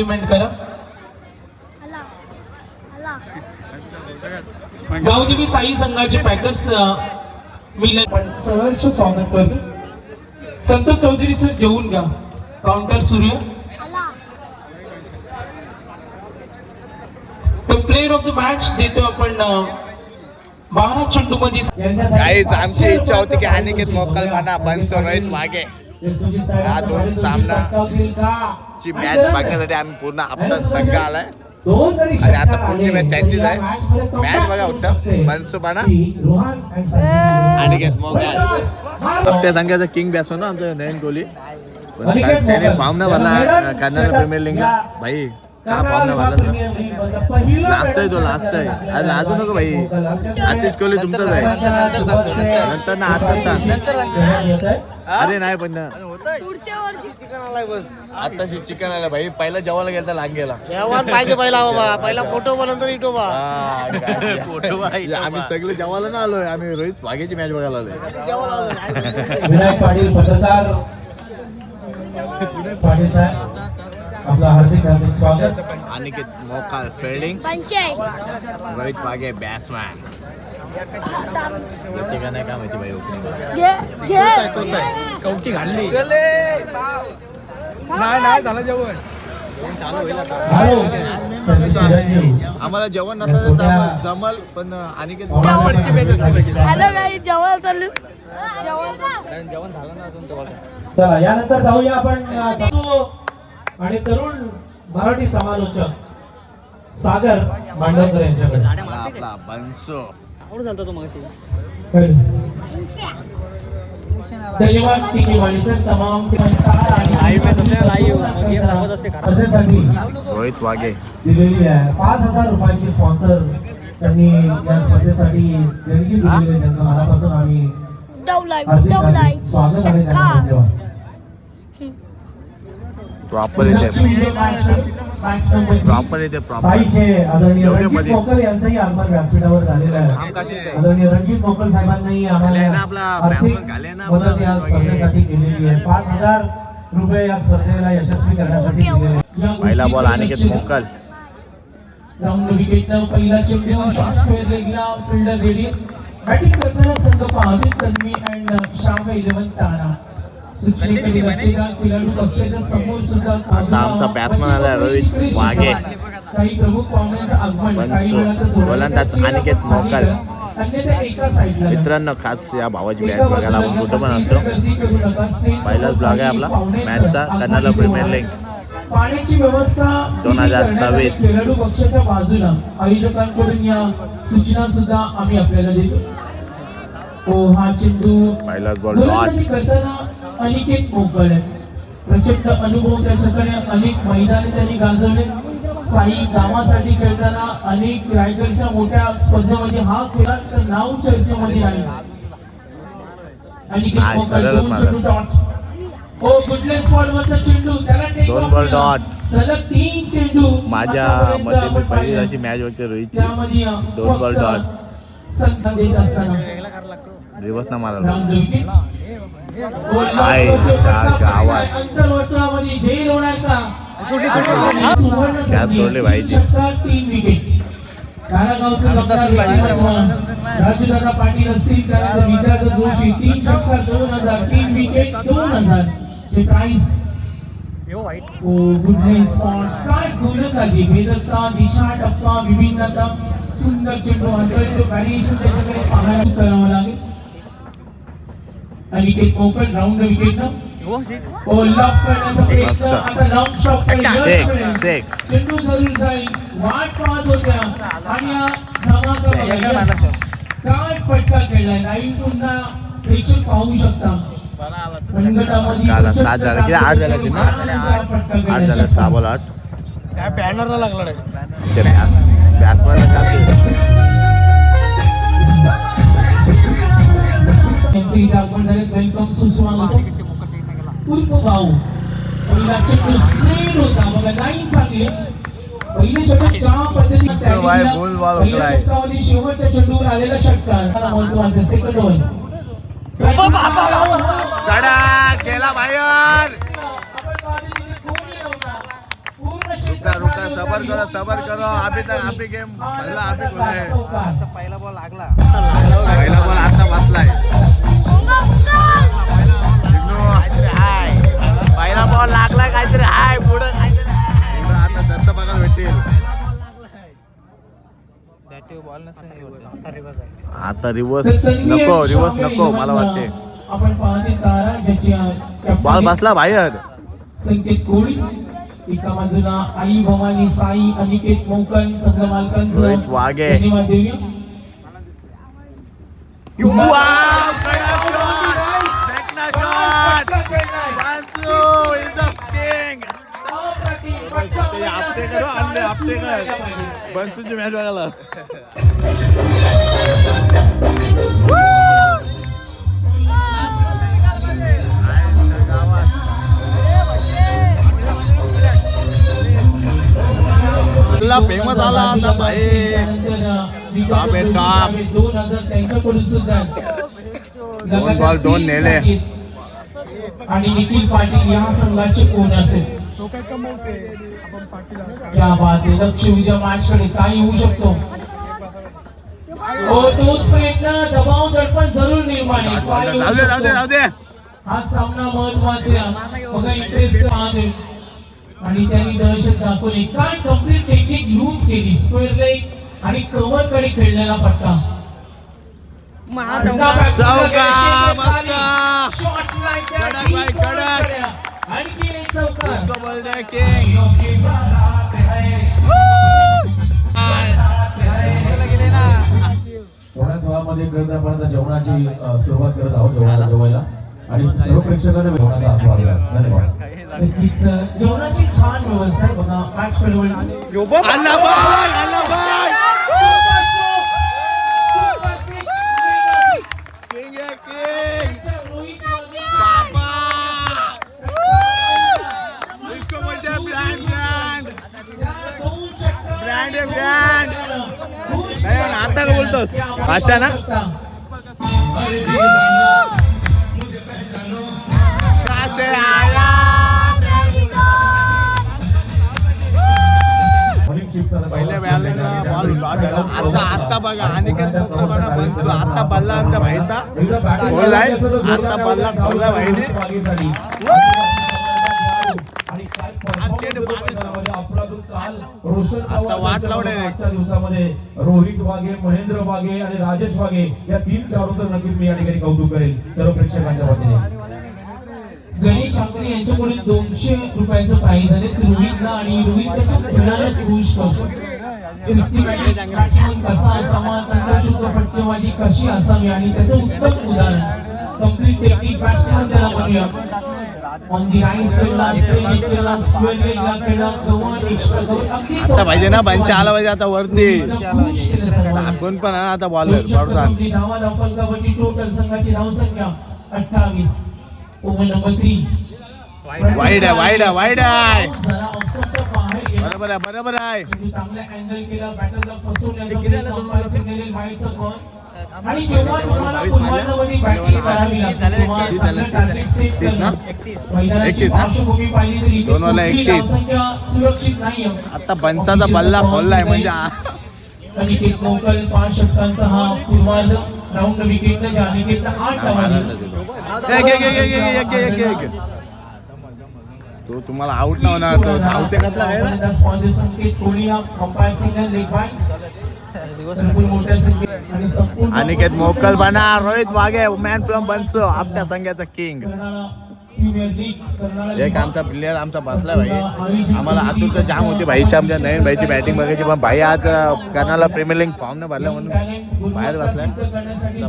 करा गावदेवी साई संघाचे पॅकर्स मी सहर्ष स्वागत करतो। संतोष चौधरी सर जेवून घ्या, काउंटर सुरू आहे। तर प्लेयर ऑफ द मॅच देतो आपण 12 चेंडू मध्ये। काहीच आमची इच्छा होती की अनिकेत मोकलमाना बंस रोहित वाघे या दोन सामनाची मॅच बघण्यासाठी आम्ही पूर्ण आपला संघ आलाय आणि आता पुढची मॅच त्यांचीच आहे। मॅच बघा होतं मनसुबाना अनिकेत मोकल आपल्या संघाचा किंग बॅट्समन आमचा नयन कोहली त्याने फॉर्म न भरला कर्नाटक प्रीमियर लीगला। भाई का फॉर्म न भरला लास्ट आहे तो लास्ट आहे। अरे लाजू नको भाई, आतिश कोहली तुमचाच आहे नंतर ना आता सांग। अरे नाही पण पुढच्या वर्षी चिकन आलाय बस आताशी चिकन आला भाई। पहिला जेवायला गेला लांग गेला जेवण पाहिजे पहिला बाबा, पहिला फोटो बनवून इटो बा फोटो आम्ही सगळे जेवायला ना आलोय, आम्ही रोहित वाघेची मॅच बघायला आलोय। विनायक पाटील पत्रकार पाटील साहेब आपला हार्दिक हार्दिक स्वागत। Aniket Mokal fielding, Rohit Waghe batsman. येते का नाही का माहिती भाई कवटी घालली नाही झालं जेवण आम्हाला जेवण नसलं जमल पण अनिकेत जेवण चालू जेवण झालं ना अजून। चला यानंतर जाऊया आपण आणि तरुण मराठी समालोचक सागर मांडवकर यांच्याकडे। आपला बंसो धन्यवाद टीकेवाडी सर तमाम रोहित वाघे दिलेली आहे 5000 रुपयाची स्पॉन्सर त्यांनी या स्पर्धेसाठी देणगी दिलेली आहे। त्यांचं मनापासून आम्ही हार्दिक हार्दिक स्वागत आणि धन्यवाद। प्रॉपर येते साईचे आदरणीय रणजित मोकल यांचंही आगमन व्यासपीठावर झालेलं आहे। आदरणीय रणजित मोकल साहेबांनाही आम्हाला आर्थिक मदत या स्पर्धेसाठी केलेली आहे। 5000 रुपये या स्पर्धेला यशस्वी करण्यासाठी दिलेले। पहिला बॉल अनिकेत मोकल राऊंड विकेटनं पहिला चेंडू शॉट स्क्वेअर लेगला फिल्डर रेडी। बॅटिंग करताना संघ आदित्य तन्वी अँड शाम 11 तारा सूचनेकडे लक्षेगा खेळाडू कक्षाच्या समोर सुद्धा आमचा बॅट्समन आला रोहित वाघे। काही प्रमुख पाहुण्यांचं आगमन काही वेळातच गोलंदाज अनिकेत मोकल। अन्यथा एका साईडला मित्रांनो खास या भावाची बॅट बघायला आपण कुठं पण असतो। पहिलाच ब्लॉग आहे आपला मॅचचा कर्नाटक प्रीमियर लीग पाण्याची व्यवस्था 2026 खेळाडू पक्षाच्या बाजूला आयोजकांकडून या सूचना सुद्धा आम्ही आपल्याला देतो। हा चेंडू पहिलाच बॉल डॉट करताना अनिकेत मोकल प्रचंड अनुभव त्याच्याकडे, अनेक मैदाने त्यांनी गाजवले। साई गावासाठी खेळताना अनेक रायगडच्या मोठ्या स्पर्धेमध्ये हा खेळाडू तर नाव चर्चेमध्ये राहील। अनिकेत मोकल 2 चेंडू डॉट। हो गुडलेस स्पॉटवरचा चेंडू त्याला टेक ऑफ 2 बॉल डॉट। सलग 3 चेंडू माझ्या मध्ये मी पहिली अशी मॅच बघते रोहितची 2 बॉल डॉट संघ देत असताना रिवर्स ना मारा अंतर्वर्तुळामध्ये झेल होणार का? सोडले भाईची 3 विकेट। राजूदादा पाटील असतील त्यानंतर मित्राचा जोशी 3 षटकार 2000 3 विकेट 2000 हे प्राइस। गुडनेस स्पॉट काय गोलंदाजी वेदकता दिशा टप्पा विभिन्नता सुंदर चेंडू अंतरित व्हॅरिएशन त्याच्याकडे पाहायला करावं लागेल। अनिकेत मोकल राऊंड विकेटनं लॉक करण्याचा प्रयत्न आता लॉंग शॉट चेंडू जरूर जाईल वाट पाहत होत्या आणि या धमाका काय फटका खेळलाय लाईव्ह पुन्हा प्रेक्षक पाहू शकता। 7 झाला की 8 झाला असेल ना 8 झाला 6 बॉल 8 काय बॅनरला लागला ते बॅट्समॅनला कापले त्यांचे इथे आपण झाले वेलकम सुस्वागत। पूर्व गाव पहिला चेंडू स्ट्रेट होता बघा लाईन चांगली पहिले षटक ज्या पद्धतीने षटकावधी शेवटच्या चेंडूवर आलेला षटकार महत्वाचा सेकंड ओव्हर गडा केला बाहेर पूर्ण रुका सबर करो अभी तक अभी गेम भरला अभी बोलाय पहिला बॉल लागला पहिला बॉल आता वाचलाय हाय पहिला बॉल लागला काहीतरी हाय पुढं काहीतरी आता दत्त बघायला भेटेल बॉल आता रिवर्स नको मला वाटते आपण पाहते तारा ज्याची बॉल बसला बाहेर संकेत कोळी एका बाजूला आई भवानी साई अनिकेत मोकन संघ मालकांचं रोहित वाघे. धन्यवाद देऊया Wow, Tekna shot! Bansu is the king! Apte कर बनसूची मॅच बघायला फेमस आला आता भाई टॉप 2000 त्यांच्याकडून सुद्धा दोन बॉल दोन नेले आणि निखिल पाटील या संघाचे कोण असेल क्या बात आहे लक्ष उद्या मॅच कडे काही होऊ शकतो हो तोच प्रयत्न दबाव दडपण जरूर निर्माण जाऊ दे हा सामना महत्वाचा बघा इंटरेस्ट पाहते आणि त्यांनी दहशत दाखवली काय कंप्लीट टेक्निक यूज केली स्क्वेअर लेग आणि कव्हर कडे खेळलेला फटका चौका मस्त शॉट लाईक कडक भाई कडक आणखी एक चौका इसको बोलते हैं किंग थोड्याच वेळामध्ये करत आपण आता जेवणाची सुरुवात करत आहोत जेवायला आणि सर्व प्रेक्षकांना जेवणाचा आस्वाद घ्या धन्यवाद नक्कीच जेवणाची छान व्यवस्था आहे बघा मॅच कडवळ अल्लाह आता का बोलतोस भाषा ना पहिल्या बॅलिंगला बॉल लॉक झाला आता बघा अनिकेत बनतो आता बल्ला आमच्या भाईचा गोल आहे आता बल्ला ठेवला भाईने आता वाट लावणे आजच्या दिवसामध्ये रोहित वाघे महेंद्र वाघे आणि राजेश वाघे या तीन खेळाडूंचं नक्कीच मी या ठिकाणी कौतुक करेल सर्व प्रेक्षकांच्या वतीने गणेश आंकरे यांच्याकडून 200 रुपयाचं प्राइज आहे रोहितला आणि रोहित त्याच्या खेळाला खुश करतो सिस्टमॅटिक बॅट्समन कसा असावा तंत्रशुद्ध फटकेबाजी कशी असावी आणि त्याचं उत्तम उदाहरण कंप्लीट टेक्निक बॅट्समन त्याला म्हणूया ऑन दी राईट साइडला स्ट्रेट केला स्क्वेअर लेगला केला कव्हर एक्स्ट्रा कव्हर अगदी आता पाहिजे ना पंच आला पाहिजे आता वरती कोण पण आता बॉलर पडतात धावा दाखल कबड्डी टोटल संघाची धावसंख्या 28 ओव्हर नंबर 3 वाईड आहे जरा ऑफसाइडच्या बाहेर गेला बरोबर आहे चांगला अँगल केला बॅटरला फसवण्याचा वाईडचा बॉल आणि जेव्हा तुम्हाला पुन्हावरती बॅटिंग करावी लागते तेव्हा चांगलं टार्गेट सेट करणं मैदानाची पार्श्वभूमी पाहिली तरी दोन वाला 31 संख्या सुरक्षित नाही आता पंचाचा बल्ला खोललाय म्हणजे अनिकेत मोकल 5 षटकांचा हा पूर्वार्ध राऊंड विकेटने ज्या अनिकेतला 8 धावा तो तुम्हाला आउट न होणार तो धावते घातला काय ना स्पॉन्सर संकेत कोहली हा umpire signal leg byes Aniket Mokal बना रोहित वाघे मॅन फ्रॉम बनसो आपल्या संघाचा किंग एक आमचा प्लेअर आमचा बसला भाई आम्हाला आतुरता जाम होती भाईच्या आमच्या नवीन भाईची बॅटिंग बघायची पण भाई आज कर्नाला प्रीमियर लीग फॉर्म न भरला म्हणून बाहेर बसलाय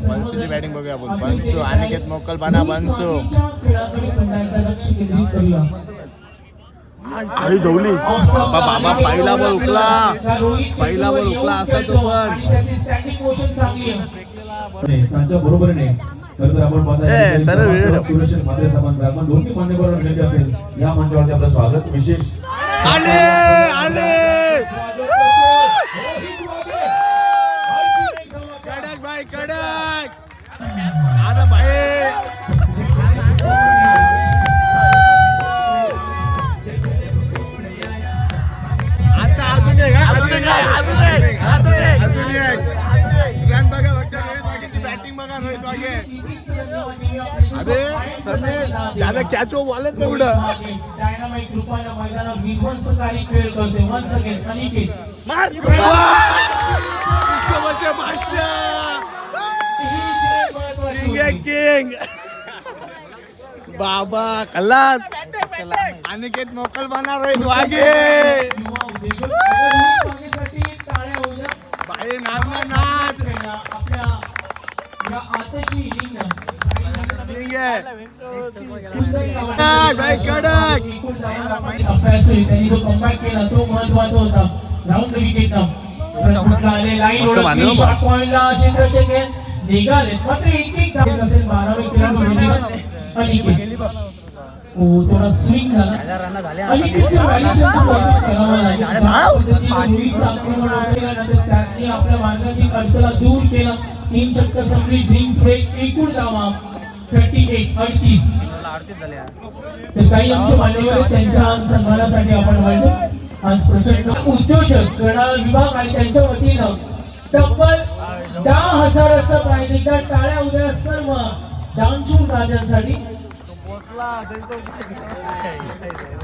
बनसूची बॅटिंग बघूया आपण बनसू अनिकेत मोकल बना बनसू आई झोवली बाबा पहिला बॉल उकला असा तो पण त्यांच्या बरोबरीने तर आपण सुरेश मात्रे साहेबांचा आपण दोन्ही मान्यवर विनंती असेल या मंचावरती आपलं स्वागत विशेष कडक भाई कडक आता भाई बॅटिंग बघा रोहित वागे. अरे दादा कॅच बॉलच तेवढं डायनामाइट रूपाने मैदानात विध्वंसकारी खेळ करते. वन्स अगेन अनिकेत मार भाषा किंग बाबा खल्लास. अनिकेत मोकल बना रोहित वागे. युवा उद्योजक मागेसाठी टाळ्या होऊ द्या. बाई नाद ना नाद आपल्या या आतशी इनिंगनं किंग आहे. त्यांनी जो कमबॅक केला तो महत्वाचा होता. राऊंड विकेटनं पॉइंटला चंद्रशेखर निघाले. मात्र एक असेल 12 अनिकेत थोडा स्विंग झाला. अनिकेतच्या व्हॅल्युएशनचं वर्णन करावं लागेल. ज्या पद्धतीने रोहितचं आक्रमण केल्यानंतर त्यांनी आपल्या मार्गातील अडथळा दूर केला. 3 षटकं संपली. Drinks break. एकूण धावा 38. तर काही आमचे मान्यवर त्यांच्या सन्मानासाठी आपण म्हणतो. आज प्रचंड उद्योजक कर्नाळ विभाग आणि त्यांच्या वतीनं तब्बल 10,000चा प्राइज. एकदा टाळ्या उद्या सर्व डान्सूर राजांसाठी.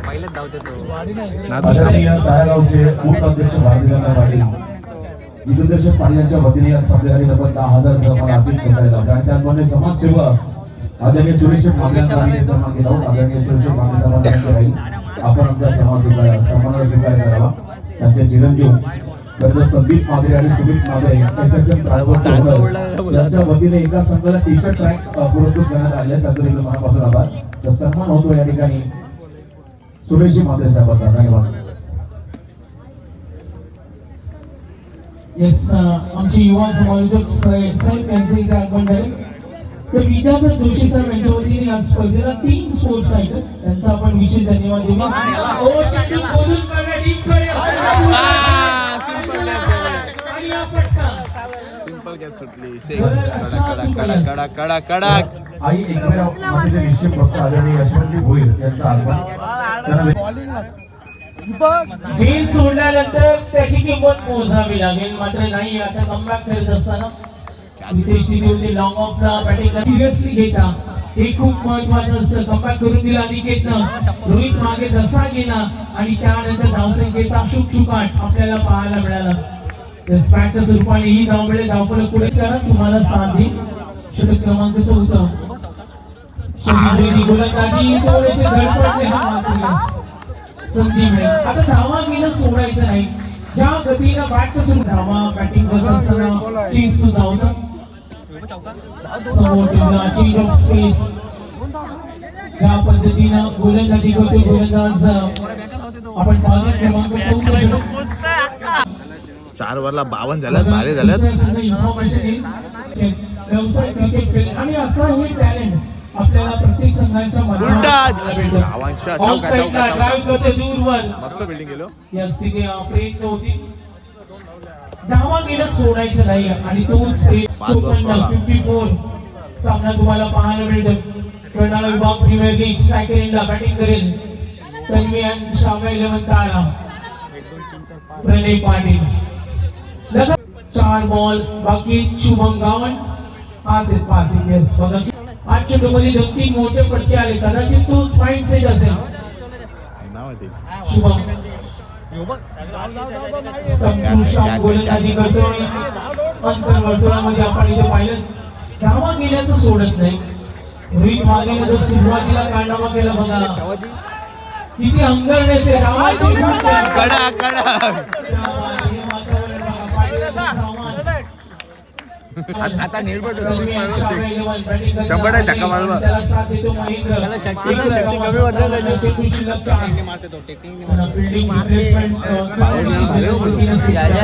पहिलेच धावते तो. आदरणीय ताळेगावचे बूथ अध्यक्ष भारतीय जनता पार्टी जितेंद्र पाटील यांच्या वतीने या स्पर्धेसाठी तब्बल 10,000 आर्थिक सहकार्य लाभले आणि त्याचप्रमाणे समाजसेवक आदरणीय सुरेश मांगले यांनी सन्मान केला होता. आदरणीय सुरेश मांगले सन्मान राहील. आपण आमचा सन्मानाला स्वीकार करावा. त्यांचे चिरंजीव डॉक्टर संदीप मागरे आणि सुमित मागरे SSM ट्रान्सफर यांच्या वतीने एका संघाला टी शर्ट ट्रॅक पुरस्कृत करण्यात आले. त्यांचा देखील मनापासून आभार. तर सन्मान होतो या ठिकाणी सुरेश मांगरे साहेबांचा. धन्यवाद. येस आमचे युवा समालोचक साहेब यांचे इथे आगमन झाले. तर विद्याधर जोशी साहेब यांच्या वतीने या स्पर्धेला 3 स्पोर्ट्स आहेत. त्यांचा आपण विशेष धन्यवाद देऊ. सिंपल कॅच सुटली. 6 कडक कडक कडक. आई एकमेव मातेचे निश्चित भक्त आदरणीय यशवंतजी भोईर यांचा आगमन. झेल सोडल्यानंतर त्याची किंमत मोजावी लागेल. मात्र नाही आता कमबॅक करत असताना नितेश तिथे होते. लॉंग ऑफला बॅटिंग सिरियसली घेता हे खूप महत्वाचं असतं. कमबॅक करून दिला अनिकेतनं. रोहित मागे जसा गेला आणि त्यानंतर धावसंख्येचा शुकशुकाट आपल्याला पाहायला मिळाला. स्पॅटच्या स्वरूपाने ही धाव मिळेल. धावफलक पुढे करा तुम्हाला साथ देईल. षटक क्रमांक 14 शरीर गोलंदाजी थोडेसे धडपडले. हा मात्र संधी मिळेल. आता धावा घेणं सोडायचं नाही. ज्या गतीनं बॅटच्या सुरू धावा बॅटिंग करत असताना चेस सुद्धा होता. समोर ठेवला चेंज ऑफ स्पेस. ज्या पद्धतीनं गोलंदाजी करतो गोलंदाज आपण पाहतो क्रमांक 14 4 ओव्हरला 52 झाल्यात. भारी झाल्यात. इन्फॉर्मेशन येईल. व्यवसाय क्रिकेट खेळ आणि असं हे टॅलेंट आपल्याला प्रत्येक संघाच्या मस्त बिल्डिंग गेलो. या स्थिती प्रयत्न होती. धावा घेणं सोडायचं नाही आणि तो 54 सामना तुम्हाला पाहायला मिळतो. कर्नाळा विभाग premier league striker India batting करेल. तन्मयन शामे 11 तारा प्रणय पाटील. 4 बॉल बाकी. शुभम गावण 5 येस बघा. आज चेंडूमध्ये 2-3 मोठे फटके आले. कदाचित तोच पॉइंट सेट असेल. शुभम गोलंदाजी करतोय. अंतर वर्तुळामध्ये आपण इथे पाहिलं. धावा गेल्याचं सोडत नाही. रोहित मागेने जो सुरुवातीला कारनामा केला बघा. किती अंगरण्याचे धावाची कडा कडा. आता निर्भर 100 छक्का मारला. त्याला शक्ती कमी वाटलं.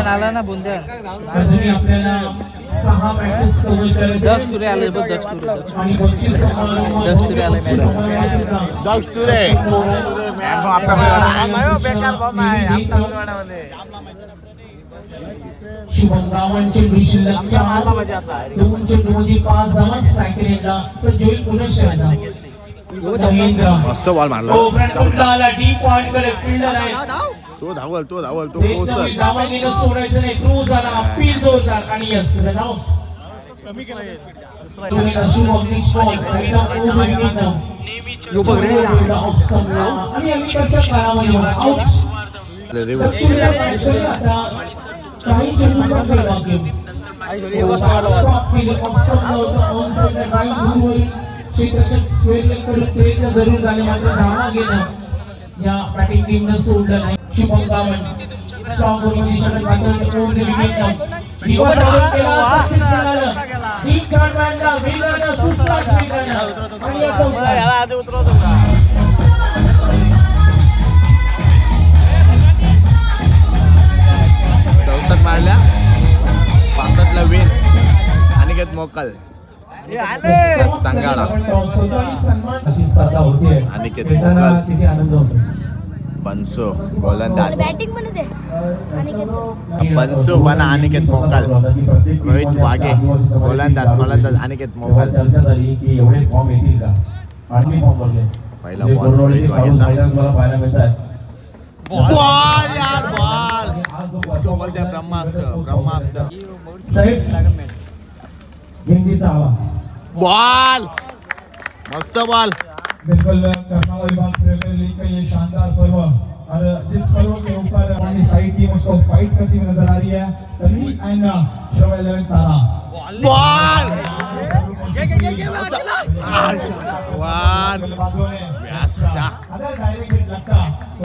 आला ना बुंद्या. अजूनही आपल्याला 6 मॅचेस कव्हर करायचे. दक्ष तुरे आले बघ. दक्ष तुरे आणि बक्षीस दक्ष तुरे आले. दक्ष तुरे शुभम गावांचे शिल्लक 4. 2 चेंडूमध्ये 5 धावा. स्ट्रायकर इंडिया सज्ज होईल पुन्हा शहजा. मस्त बॉल मारला. डीप पॉइंट कडे फिल्डर आहे. तो धावल तो एकदम पोहोचल. दामानीनं सोडायचं नाही. थ्रू झाला, अपील जोरदार आणि yes run out. Shubham next ball right off आणि अलीकडच्या काळामध्ये आउट. रिव्हर्स. काही चेंडूचा सहभाग घेऊन स्टॉप केले. ऑफस्टॉप नव्हतं. ऑन साइड ड्राइव्ह दूरवरून क्षेत्ररक्षक स्क्वेअर लेगकडून प्रयत्न जरूर झाले मात्र धावा घेणं या बॅटिंग टीमनं सोडलं नाही. शुभम गावंड स्ट्रॉंग मध्ये षटक घातलं ओव्हर द विकेट. दिवस आउट केला. सक्सेस मिळालं. डीप बॅटमॅनला वेगळं सुसाट वेगळं आणि याचा उतार. 64 मारल्या 65ला विन. अनिकेत मोकल संगाळा. अशी स्पर्धा होते. अनिकेत खेळताना मोकल. किती आनंद होतो. बनसो गोलंदाज. बॅटिंग पण होते आणि बनसो बना अनिकेत मोकल. रोहित वाघे गोलंदाज अनिकेत मोकल. चर्चा झाली की एवढे फॉर्म येतील का. आठवी फॉर्म भरले. पहिला बॉल रोहित वाघेचा. मला पाहायला मिळतात. बॉल यार बॉल. तो बोलते ब्रह्मास्त्र. साहेब हिंदीचा आवाज. बॉल मस्त बॉल. बिल्कुल करनाल विभाग प्रीमियर लीग का ये शानदार पर्व और जिस पर्व के ऊपर हमारी सारी टीम उसको फाइट करती हुई नजर आ रही है तन्वी एंड शो 11 तारा. बॉल बल्लेबाजों ने अगर डायरेक्ट हिट लगता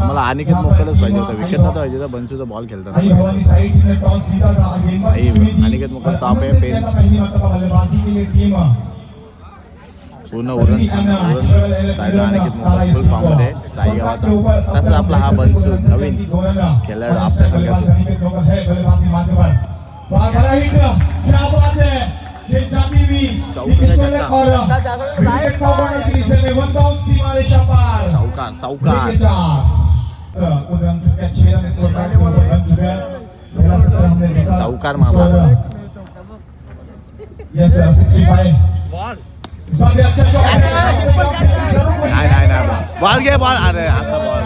मला अनिकेत मोकलच पाहिजे होता. विकेट नव्हता पाहिजे होता. बनसूचा बॉल आई खेळताना. भवानी सारी टीम ने टॉस जीता था और गेंदबाजी चुनी थी. अनिकेत मुखर्जी टॉप है, पेन. पहली मर्तबा बल्लेबाजी के लिए टीम पूर्ण उरण साईड अनिकेत मोकल फुल फॉर्म मध्ये. साई गावाचा तसं आपला हा बनसू नवीन खेळाडू आपल्या संघातून. बल्लेबाजी मार्ग पर बड़ा हिट. क्या बात है. ये जाती हुई चौकीला छक्का. और विकेट कॉर्नर के दिशा में वन बाउंस सीमा रेखा पार. चौकार. उस रन से कैच 6 रन स्कोर कार्ड के ऊपर बन चुका है. पहला सत्र हमने देखा. चौकार मामला. यस 65 बॉल इस बार भी अच्छा शॉट है. नाही बॉल घे बॉल. अरे असा बॉल.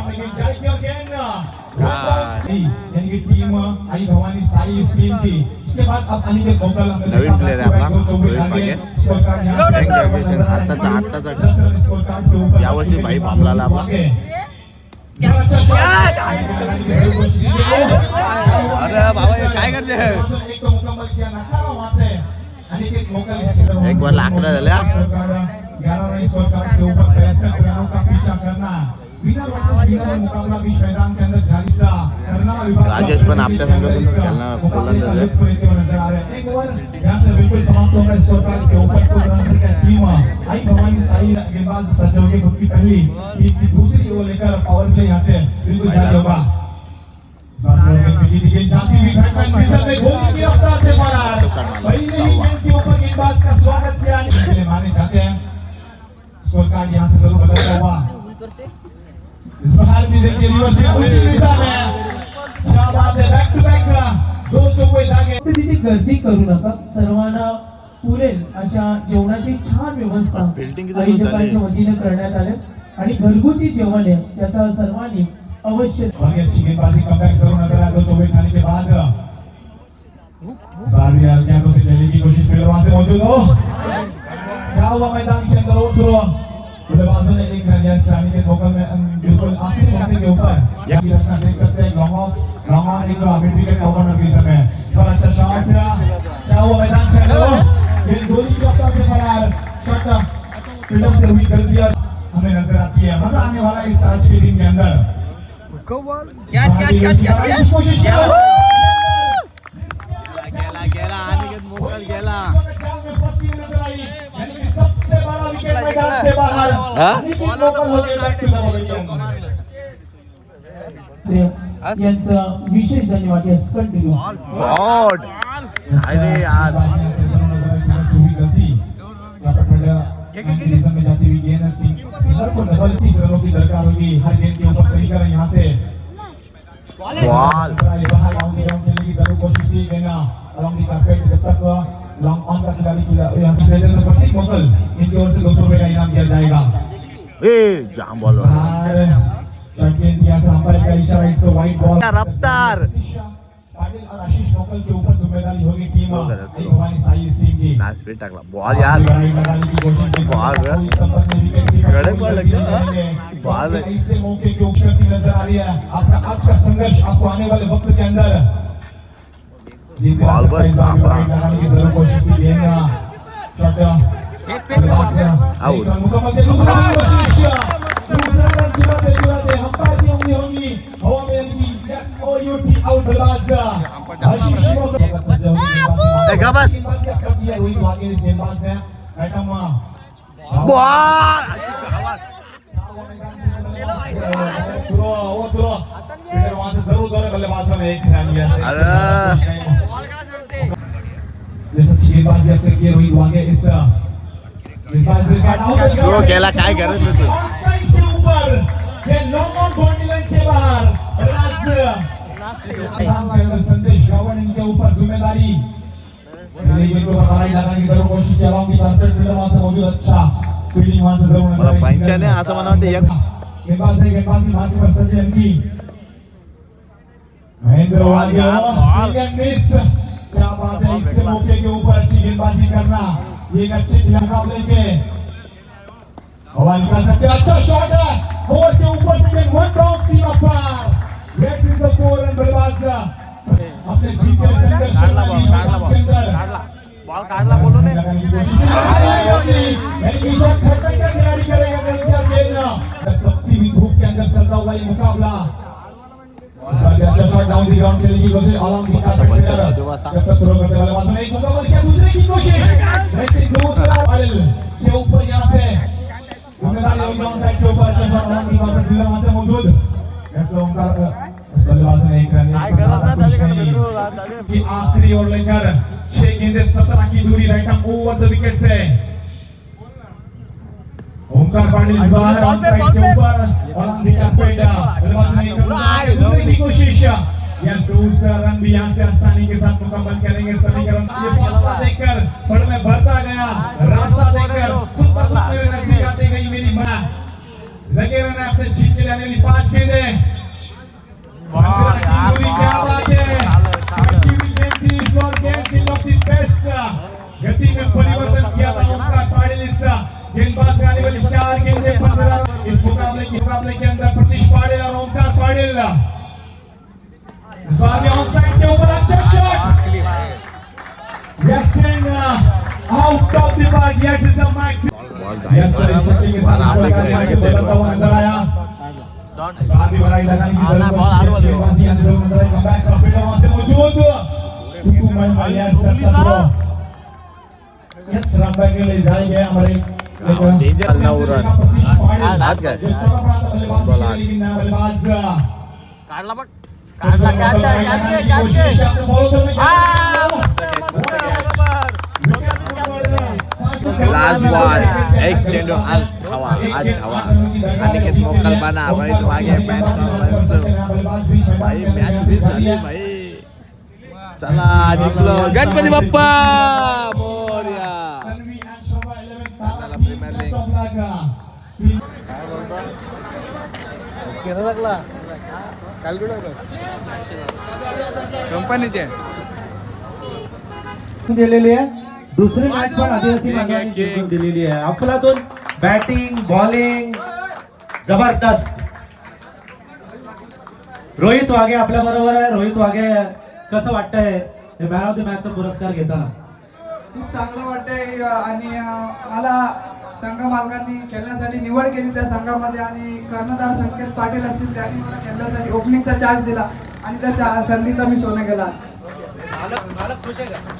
यानी कि टीम आई भवानी साई इस टीम की. इसके बाद अब अनिकेत मोकल नवीन प्लेयर है आपला रोहित वाघे. आत्ताचा यावर्षी भाई पामलाला आपण. अरे बाबा हे काय करते. एक तो मुकम्मल किया नकारा वहां से. अनिकेत मोकल एक बार लाकडा झाल्या. 11 रन स्कोर कार्ड के ऊपर 65 रनों का पीछा करना. विनर वर्सेस विनर में मुकाबला बीच मैदान के अंदर जारी सा करना विभाग. राजेश पण आपल्या संघातूनच खेळणार गोलंदाज आहे. नजर आ रहे हैं. एक ओवर यहां से बिल्कुल समाप्त हो गया. स्कोर कार्ड के ऊपर कुल रन से क्या टीम आई भवानी साई गेंदबाज सज्जोगे खुद की पहली टीम की दूसरी ओवर लेकर पावर प्ले यहां से बिल्कुल जारी होगा. जाती हुई बैट्समैन मिशन में गोली की रफ्तार से मारा. पहली गेंद के ऊपर गेंदबाज का स्वागत किया. मारने जाते हैं. स्कोर कार्ड यहां से जरूर बदलता हुआ. इस बार भी देखिए रिवर्स से उसी दिशा में. क्या बात है. बैक टू बैक 2 चौके धागे. तिथे गर्दी करू नका. सर्वांना पुरेल अशा जेवणाची छान व्यवस्था Building किती दूर झाली? आयोजकांच्या वतीने करण्यात आले आणि घरगुती जेवण आहे त्याचा सर्वांनी अवश्य. बाकी अच्छी गेंदबाजी कमबैक जरूर नजर आया 2 चौके खाने के बाद. इस बार भी हल्कियां से खेलने की कोशिश फील्डर वहां से मौजूद हो. क्या हुआ मैदान के अंदर उतरो. बल्लेबाजों ने एक रन यस अनिकेत मोकल में बिल्कुल आखिरी मौके के ऊपर ये रचना देख सकते हैं. लॉन्ग ऑन एक मिड विकेट कॉर्नर के बीच में. बड़ा अच्छा शॉट क्या हुआ मैदान के अंदर. ये गोली की रफ्तार से फरार. शॉट फील्डर से हुई गलती और हमें नजर आती है. मजा आने वाला इस आज की टीम के अंदर. कोशिश गेला अनिकेत मोकल गेला. सबसे बड़ा विकेट मैदान से बाहर. अनिकेत मोकल हो गए बैक टू द बॉल. यांचं विशेष धन्यवाद. Yes continue. गॉड. अरे यार में जाती हुई गेंद सिंगर को डबल 30 रनों की दरकार होगी. हर गेंद के ऊपर सही करें यहाँ से. बॉल बाहर बाउंड्री राउंड खेलने की जरूर कोशिश की. गेंद अलॉन्ग द कार्पेट जब तक लॉन्ग ऑन का खिलाड़ी यहाँ से खेलने में प्रतीक मोकल इनकी ओर से 200 रुपए का इनाम दिया जाएगा. ए जाम बॉल. शॉटगेंद किया अंपायर का इशारा, इट्स अ वाइड बॉल। रफ्तार पाटिल और आशीष मोकल के ऊपर जिम्मेदारी होगी टीम आई भवानी साई इस टीम की। ना स्पीड टाकला बॉल यार लगाने की कोशिश की, बॉल कोई संपर्क में विकेट की गड़े बॉल लग गया बॉल इससे मौके की उपस्थिति करती नजर आ रही है। आपका आज का संघर्ष आपको आने वाले वक्त के अंदर जीत बॉल पर लगाने की जरूर कोशिश की है। शॉट आउट मुकम्मल के दूसरा कोशिश, दूसरा रन जुराते अंपायर की उंगली होगी हवा में लगी। यस और यू टी आउट बल्लेबाज आशीष मोकल। ए गा बस रोहित वागे इस गेंदबाज ने आइटम बॉल वहां से जरूर दोनों बल्लेबाजों ने एक रन लिया। गेंदबाजी अब तक ये रोहित वागे इस तो केला काय करत नाही तू साइड के ऊपर ये लॉन्ग ऑन बाउंड्री लाइन के बाहर संदेश गावन इनके ऊपर जिम्मेदारी लेकिन को बराबरी लगाने की जरूर कोशिश की। अलॉन्ग की परफेक्ट फील्डर वहां से मौजूद, अच्छा फील्डिंग वहां से जरूर मला पंचाने असं मला वाटतं एक गेंदबाजी भारतीय पर संजय अंकी महेंद्र वागे सेकंड मिस। क्या बात है, इससे मौके के ऊपर अच्छी गेंदबाजी करना, ये एक अच्छे मुकाबले के हवा निकाल सकते हैं। अच्छा शॉट है बोर्ड के ऊपर से वन बाउंस सीमा पार। लेट्स इज अ 4 रन बल्लेबाज अपने जीत के लिए संघर्ष करना के अंदर बॉल काढला बोलो ने खटपट का खिलाड़ी करेगा गलतियां खेलना। तपती हुई धूप के अंदर चलता हुआ ये मुकाबला अच्छा शॉट डाउन द ग्राउंड खेलने की कोशिश अलॉन्ग द कार्पेट जब तक थ्रो करने वाले बाजू ने एक मुकाबला किया, दूसरे की कोशिश लेकिन दूसरा बॉल के ऊपर यहां से जिम्मेदारी होगी ऑन साइड के ऊपर। अच्छा shot along the carpet fielder वहां से मौजूद। ऐसे ओमकार बल्लेबाज ने एक रन की आखिरी ओवर लेकर 6 गेंदें 17 की दूरी right up over the wicket से ओमकार पाटिल बाहर ऑन साइड के ऊपर अलॉन्ग द कार्पेट बल्लेबाज ने एक दूसरे की कोशिश। यस दूसरा रन भी यहां से आसानी के साथ मुकम्मल करेंगे समीकरण। ये फासला देखकर बड़ में बढ़ता गया, रास्ता देखकर खुद ब खुद मेरे नजदीक आती गई मेरी मां। लगे रहना अपने जीत के लिए आने वाली 5 गेंदें। क्या बात है, गति में परिवर्तन किया था ओमकार पाटिल। इस गेंदबाज ने आने वाली 4 गेंदें 15 इस मुकाबले के अंदर प्रतीश पाटिल और ओमकार पाटिल। इस बार ऑन साइड के ऊपर अच्छा shot, yes and out of the park. Yes is the max, yes sir इस शॉट के साथ बदलता हुआ नजर आया। साथ ही बराई लगाने की जरूरत है, गेंदबाजी यहां से जरूर नजर आई। कमबैक का फील्डर वहां से मौजूद टुकू महिमा। यस अच्छा थ्रो, यस रन बैक के लिए जाएंगे हमारे डेंजर ना हो रहा प्रतीश पाटिल हाथ गए लेकिन ना बल्लेबाज काढला बघ काढला लास्ट बॉल एक चेंडू आज धावा अनिकेत मोकल बना रोहित वागे भाई मॅच फिट झाली भाई। चला जिंकलो गणपती बाप्पा मोरया। प्रीमियर लीग केला लागला कंपनीचे दिलेली आहे। दुसरी मॅच पण आदिवासी बांधवांनी जिंकून दिलेली आहे। अफलातून बॅटिंग बॉलिंग जबरदस्त। रोहित वागे आपल्या बरोबर आहे। रोहित वागे कसं वाटतंय हे मॅन ऑफ द मॅचचा पुरस्कार घेताना? खूप चांगलं वाटतंय आणि मला संघ मालकांनी खेळण्यासाठी निवड केली त्या संघामध्ये आणि कर्णधार संकेत पाटील असतील त्यांनी मला खेळण्यासाठी ओपनिंगचा चान्स दिला आणि त्या संधीचा मी सोनं केला।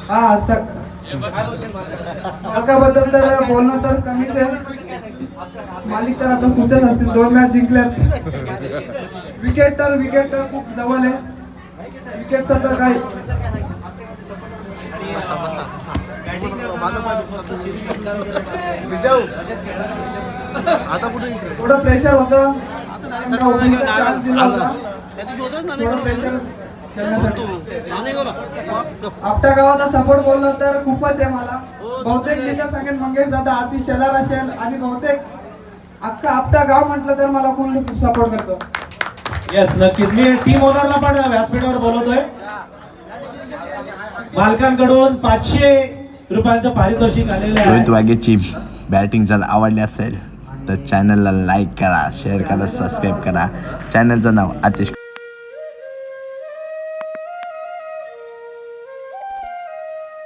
हा संघाबद्दल तर बोलणं तर कमीच आहे, मालिक तर आता खूपच असतील, 2 मॅच जिंकल्यात। विकेट तर खूप जवळ आहे, विकेटचं तर काय थोडं प्रेशर होतं, चान्स दिला होता आपल्या गावाला सपोर्ट बोललं तर खूपच आहे मला। बहुतेक मी तर सांगेन मंगेश दादा आतिश शेलार असेल आणि बहुतेक अख्खा आपटा गाव म्हटलं तर मला खूप सपोर्ट करतो। येस नक्कीच. मी टीम ओनरला पण व्यासपीठावर बोलवतोय. मालकांकडून 500 रुपयांचं पारितोषिक आलेलं आहे. रोहित वाघेची बॅटिंग जर आवडली असेल तर चॅनलला लाईक करा, शेअर करा, सबस्क्राईब करा. चॅनलचं नाव आतिश